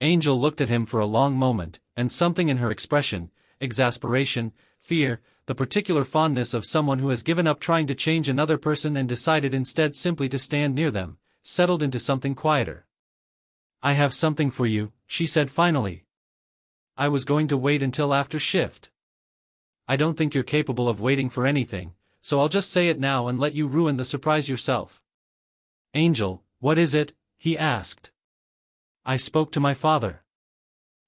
Angel looked at him for a long moment, and something in her expression, exasperation, fear, the particular fondness of someone who has given up trying to change another person and decided instead simply to stand near them, settled into something quieter. "I have something for you," she said finally. "I was going to wait until after shift. I don't think you're capable of waiting for anything, so I'll just say it now and let you ruin the surprise yourself." "Angel, what is it?" he asked. "I spoke to my father."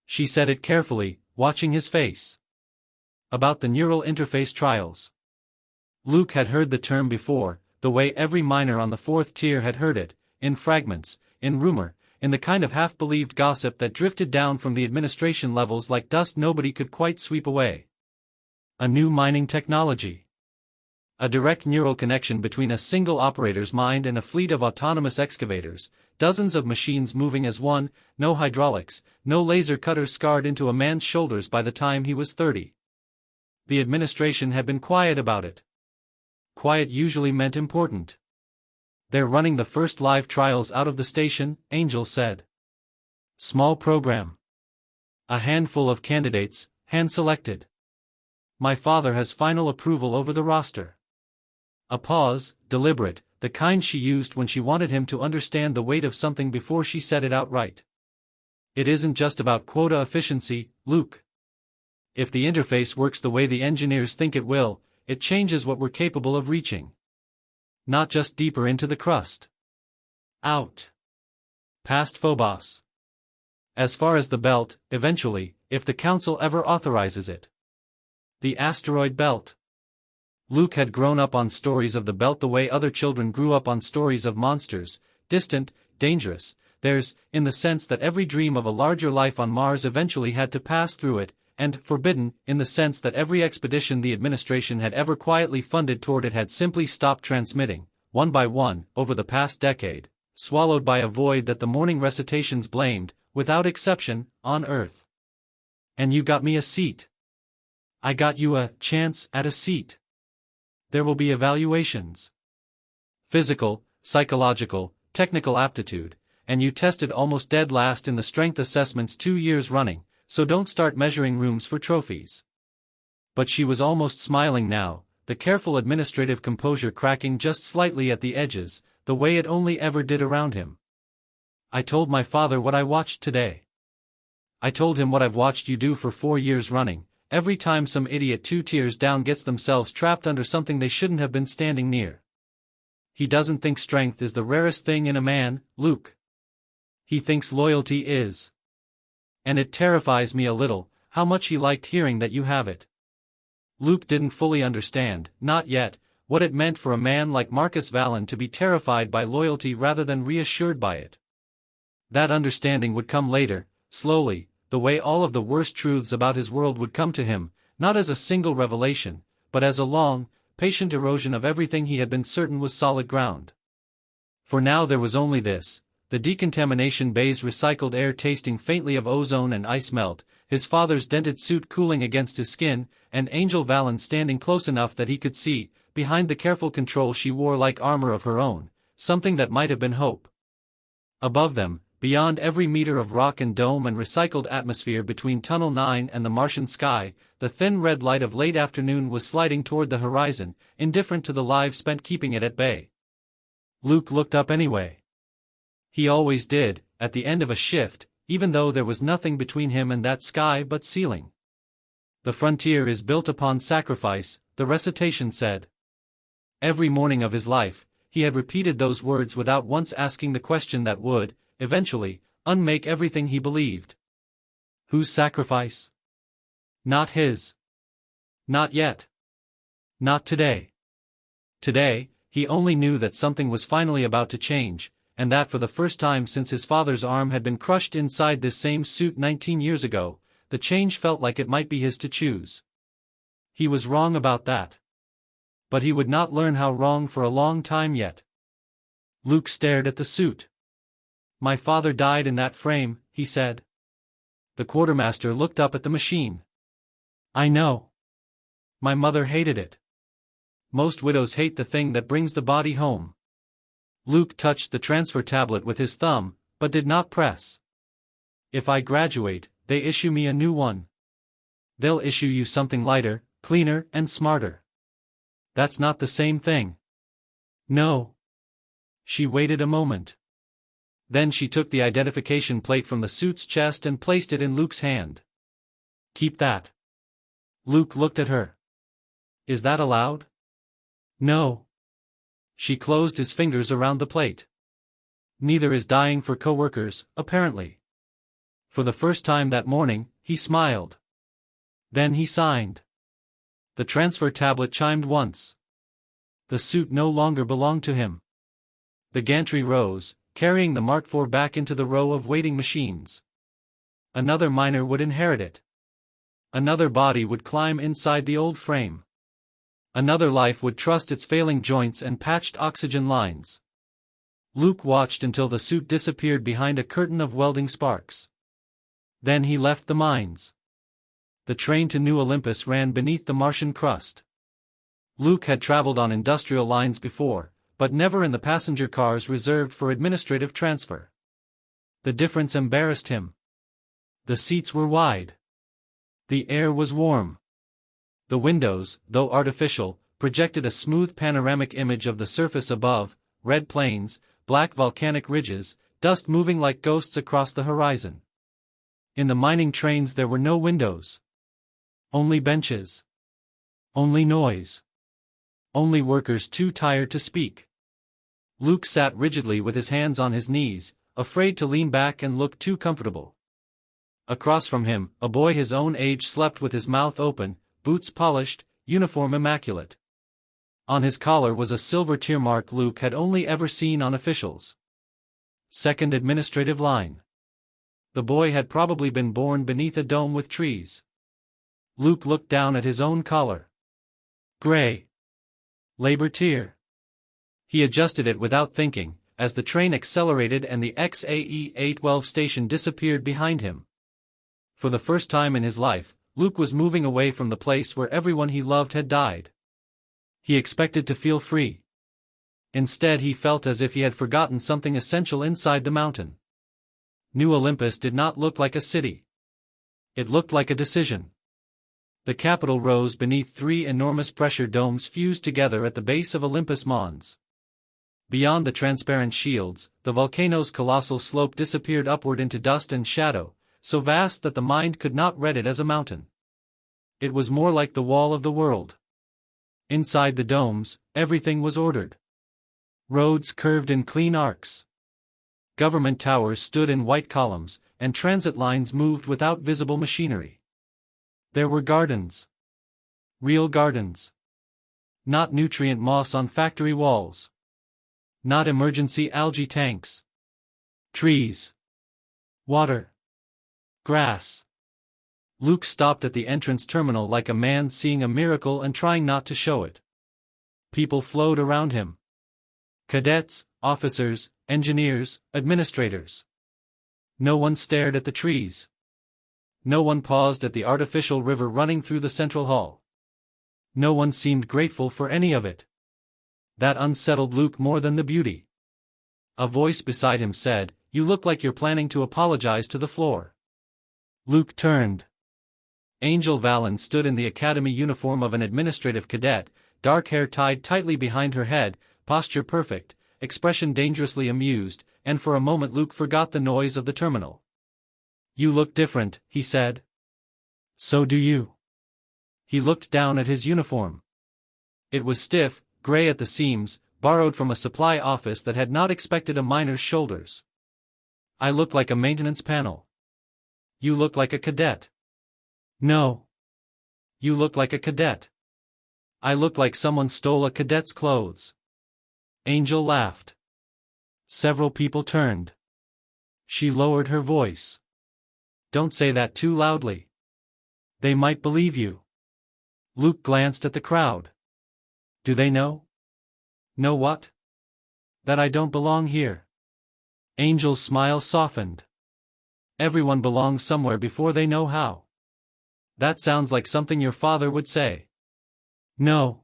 She said it carefully, watching his face. "About the neural interface trials." Luke had heard the term before, the way every miner on the fourth tier had heard it, in fragments, in rumor, in the kind of half-believed gossip that drifted down from the administration levels like dust nobody could quite sweep away. A new mining technology. A direct neural connection between a single operator's mind and a fleet of autonomous excavators, dozens of machines moving as one, no hydraulics, no laser cutters scarred into a man's shoulders by the time he was 30. The administration had been quiet about it. Quiet usually meant important. "They're running the first live trials out of the station," Angel said. "Small program. A handful of candidates, hand-selected. My father has final approval over the roster." A pause, deliberate, the kind she used when she wanted him to understand the weight of something before she said it outright. "It isn't just about quota efficiency, Luke. If the interface works the way the engineers think it will, it changes what we're capable of reaching. Not just deeper into the crust. Out. Past Phobos. As far as the belt, eventually, if the Council ever authorizes it. The asteroid belt." Luke had grown up on stories of the belt the way other children grew up on stories of monsters, distant, dangerous. Theirs, in the sense that every dream of a larger life on Mars eventually had to pass through it, and forbidden, in the sense that every expedition the administration had ever quietly funded toward it had simply stopped transmitting, one by one, over the past decade, swallowed by a void that the morning recitations blamed, without exception, on Earth. "And you got me a seat. I got you a chance at a seat. There will be evaluations. Physical, psychological, technical aptitude, and you tested almost dead last in the strength assessments 2 years running, so don't start measuring rooms for trophies." But she was almost smiling now, the careful administrative composure cracking just slightly at the edges, the way it only ever did around him. "I told my father what I watched today. I told him what I've watched you do for 4 years running. Every time some idiot 2 tiers down gets themselves trapped under something they shouldn't have been standing near. He doesn't think strength is the rarest thing in a man, Luke. He thinks loyalty is. And it terrifies me a little, how much he liked hearing that you have it." Luke didn't fully understand, not yet, what it meant for a man like Marcus Vallon to be terrified by loyalty rather than reassured by it. That understanding would come later, slowly, the way all of the worst truths about his world would come to him, not as a single revelation, but as a long, patient erosion of everything he had been certain was solid ground. For now there was only this: the decontamination bay's recycled air tasting faintly of ozone and ice melt, his father's dented suit cooling against his skin, and Angel Vallon standing close enough that he could see, behind the careful control she wore like armor of her own, something that might have been hope. Above them, beyond every meter of rock and dome and recycled atmosphere between Tunnel 9 and the Martian sky, the thin red light of late afternoon was sliding toward the horizon, indifferent to the lives spent keeping it at bay. Luke looked up anyway. He always did, at the end of a shift, even though there was nothing between him and that sky but ceiling. "The frontier is built upon sacrifice," the recitation said. Every morning of his life, he had repeated those words without once asking the question that would, eventually, unmake everything he believed. Whose sacrifice? Not his. Not yet. Not today. Today, he only knew that something was finally about to change, and that for the first time since his father's arm had been crushed inside this same suit 19 years ago, the change felt like it might be his to choose. He was wrong about that. But he would not learn how wrong for a long time yet. Luke stared at the suit. "My father died in that frame," he said. The quartermaster looked up at the machine. "I know. My mother hated it. Most widows hate the thing that brings the body home." Luke touched the transfer tablet with his thumb, but did not press. If I graduate, they issue me a new one. They'll issue you something lighter, cleaner, and smarter. That's not the same thing. No. She waited a moment. Then she took the identification plate from the suit's chest and placed it in Luke's hand. Keep that. Luke looked at her. Is that allowed? No. She closed his fingers around the plate. Neither is dying for coworkers, apparently. For the first time that morning, he smiled. Then he signed. The transfer tablet chimed once. The suit no longer belonged to him. The gantry rose, carrying the Mark IV back into the row of waiting machines. Another miner would inherit it. Another body would climb inside the old frame. Another life would trust its failing joints and patched oxygen lines. Luke watched until the suit disappeared behind a curtain of welding sparks. Then he left the mines. The train to New Olympus ran beneath the Martian crust. Luke had traveled on industrial lines before, but never in the passenger cars reserved for administrative transfer. The difference embarrassed him. The seats were wide. The air was warm. The windows, though artificial, projected a smooth panoramic image of the surface above, red plains, black volcanic ridges, dust moving like ghosts across the horizon. In the mining trains there were no windows. Only benches. Only noise. Only workers too tired to speak. Luke sat rigidly with his hands on his knees, afraid to lean back and look too comfortable. Across from him, a boy his own age slept with his mouth open, boots polished, uniform immaculate. On his collar was a silver tear mark Luke had only ever seen on officials. Second administrative line. The boy had probably been born beneath a dome with trees. Luke looked down at his own collar. Gray. Labor tier. He adjusted it without thinking, as the train accelerated and the XAE 812 station disappeared behind him. For the first time in his life, Luke was moving away from the place where everyone he loved had died. He expected to feel free. Instead he felt as if he had forgotten something essential inside the mountain. New Olympus did not look like a city. It looked like a decision. The capital rose beneath three enormous pressure domes fused together at the base of Olympus Mons. Beyond the transparent shields, the volcano's colossal slope disappeared upward into dust and shadow, so vast that the mind could not read it as a mountain. It was more like the wall of the world. Inside the domes, everything was ordered. Roads curved in clean arcs. Government towers stood in white columns, and transit lines moved without visible machinery. There were gardens. Real gardens. Not nutrient moss on factory walls. Not emergency algae tanks. Trees. Water. Grass. Luke stopped at the entrance terminal like a man seeing a miracle and trying not to show it. People flowed around him. Cadets, officers, engineers, administrators. No one stared at the trees. No one paused at the artificial river running through the central hall. No one seemed grateful for any of it. That unsettled Luke more than the beauty. A voice beside him said, "You look like you're planning to apologize to the floor." Luke turned. Angel Valen stood in the academy uniform of an administrative cadet, dark hair tied tightly behind her head, posture perfect, expression dangerously amused, and for a moment Luke forgot the noise of the terminal. "You look different," he said. "So do you." He looked down at his uniform. It was stiff, gray at the seams, borrowed from a supply office that had not expected a miner's shoulders. "I look like a maintenance panel." "You look like a cadet." "No. You look like a cadet." "I look like someone stole a cadet's clothes." Angel laughed. Several people turned. She lowered her voice. "Don't say that too loudly. They might believe you." Luke glanced at the crowd. "Do they know?" "Know what?" "That I don't belong here." Angel's smile softened. "Everyone belongs somewhere before they know how." "That sounds like something your father would say." "No.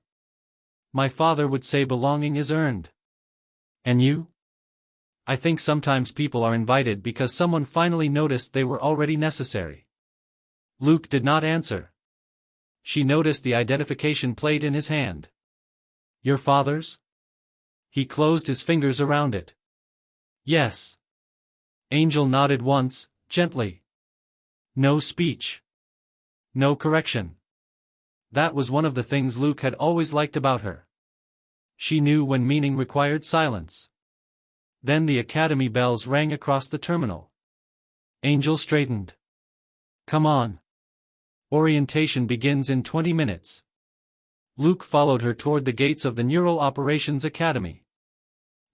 My father would say belonging is earned." "And you?" I think sometimes people are invited because someone finally noticed they were already necessary. Luke did not answer. She noticed the identification plate in his hand. Your father's? He closed his fingers around it. Yes. Angel nodded once, gently. No speech. No correction. That was one of the things Luke had always liked about her. She knew when meaning required silence. Then the academy bells rang across the terminal. Angel straightened. Come on. Orientation begins in 20 minutes. Luke followed her toward the gates of the Neural Operations Academy.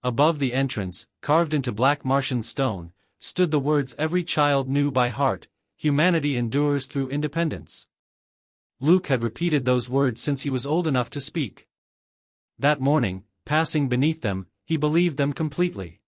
Above the entrance, carved into black Martian stone, stood the words every child knew by heart: humanity endures through independence. Luke had repeated those words since he was old enough to speak. That morning, passing beneath them, he believed them completely.